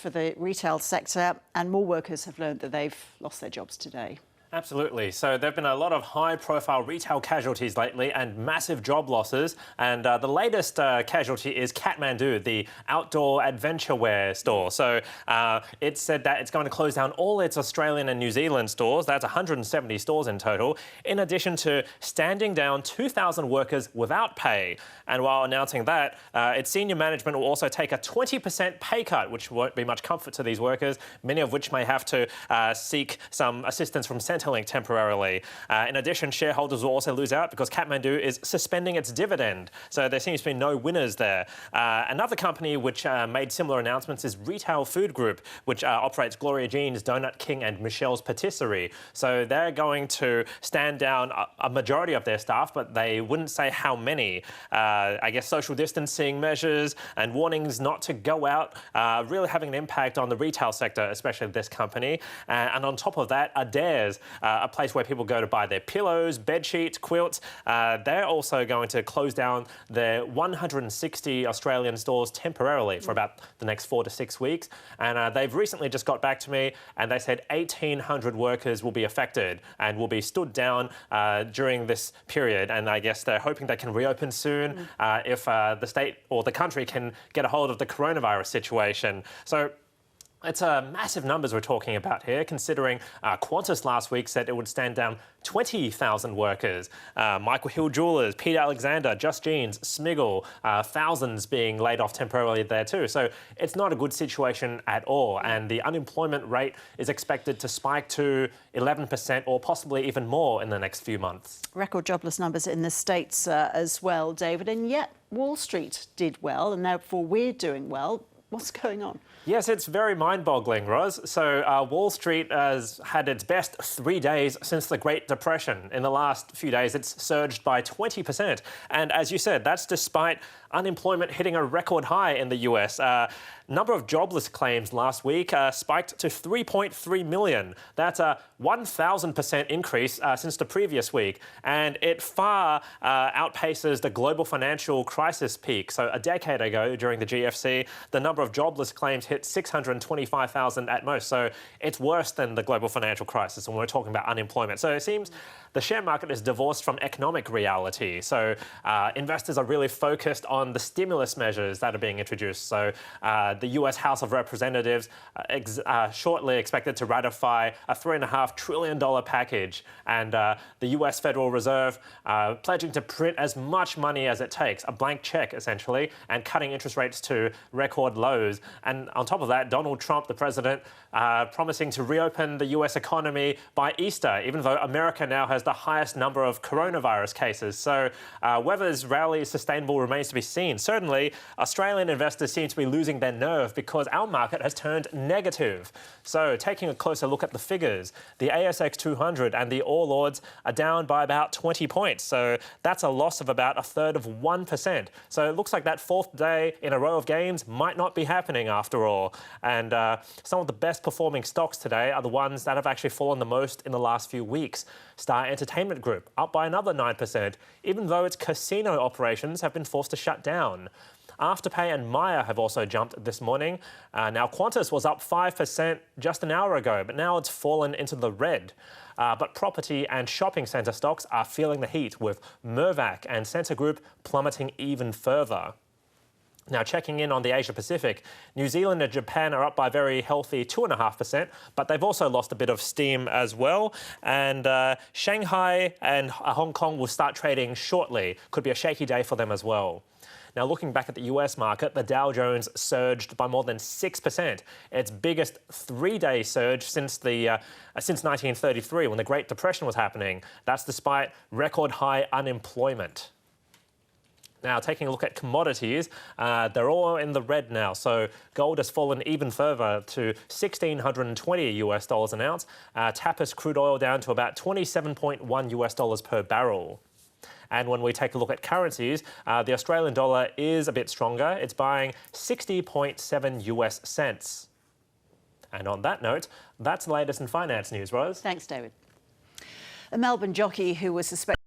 for the retail sector, and more workers have learned that they've lost their jobs today. Absolutely. So there have been a lot of high-profile retail casualties lately and massive job losses. And the latest casualty is Kathmandu, the outdoor adventure wear store. So it said that it's going to close down all its Australian and New Zealand stores. That's 170 stores in total, in addition to standing down 2,000 workers without pay. And while announcing that, its senior management will also take a 20% pay cut, which won't be much comfort to these workers, many of which may have to seek some assistance from Centrelink temporarily. In addition, shareholders will also lose out because Kathmandu is suspending its dividend. So there seems to be no winners there. Another company which made similar announcements is Retail Food Group, which operates Gloria Jean's, Donut King and Michelle's Patisserie. So they're going to stand down a majority of their staff, but they wouldn't say how many. I guess social distancing measures and warnings not to go out really having an impact on the retail sector, especially this company. And on top of that, Adairs, a place where people go to buy their pillows, bed sheets, quilts. They're also going to close down their 160 Australian stores temporarily for about the next 4 to 6 weeks. And they've recently just got back to me and they said 1,800 workers will be affected and will be stood down during this period. And I guess they're hoping they can reopen soon if the state or the country can get a hold of the coronavirus situation. So it's massive numbers we're talking about here, considering Qantas last week said it would stand down 20,000 workers. Michael Hill Jewellers, Peter Alexander, Just Jeans, Smiggle, thousands being laid off temporarily there too. So it's not a good situation at all. And the unemployment rate is expected to spike to 11% or possibly even more in the next few months. Record jobless numbers in the States as well, David. And yet Wall Street did well, and therefore we're doing well. What's going on? Yes, it's very mind-boggling, Ros. So Wall Street has had its best 3 days since the Great Depression. In the last few days, it's surged by 20%. And as you said, that's despite unemployment hitting a record high in the US. Number of jobless claims last week spiked to 3.3 million. That's a 1,000% increase since the previous week. And it far outpaces the global financial crisis peak. So a decade ago, during the GFC, the number of jobless claims hit 625,000 at most. So it's worse than the global financial crisis when we're talking about unemployment. So it seems the share market is divorced from economic reality. So investors are really focused on the stimulus measures that are being introduced. So the US House of Representatives shortly expected to ratify a $3.5 trillion package, and the US Federal Reserve pledging to print as much money as it takes, a blank check essentially, and cutting interest rates to record lows. And on top of that, Donald Trump, the president, promising to reopen the US economy by Easter, even though America now has the highest number of coronavirus cases. So whether this rally is sustainable remains to be seen. Certainly, Australian investors seem to be losing their nerve because our market has turned negative. So taking a closer look at the figures, the ASX 200 and the All Ords are down by about 20 points. So that's a loss of about 1/3 of 1%. So it looks like that 4th day in a row of gains might not be happening after all. And some of the best performing stocks today are the ones that have actually fallen the most in the last few weeks. Star Entertainment Group up by another 9%, even though its casino operations have been forced to shut down. Afterpay and Myer have also jumped this morning. Now, Qantas was up 5% just an hour ago, but now it's fallen into the red. But property and shopping centre stocks are feeling the heat, with Mirvac and Scentre Group plummeting even further. Now, checking in on the Asia Pacific, New Zealand and Japan are up by a very healthy 2.5%, but they've also lost a bit of steam as well. And Shanghai and Hong Kong will start trading shortly. Could be a shaky day for them as well. Now, looking back at the US market, the Dow Jones surged by more than 6%, its biggest 3-day surge since 1933, when the Great Depression was happening. That's despite record high unemployment. Now, taking a look at commodities, they're all in the red now. So gold has fallen even further to $1,620 US an ounce. Tapis crude oil down to about $27.1 US per barrel. And when we take a look at currencies, the Australian dollar is a bit stronger. It's buying 60.7 US cents. And on that note, that's the latest in finance news, Rose. Thanks, David. A Melbourne jockey who was suspected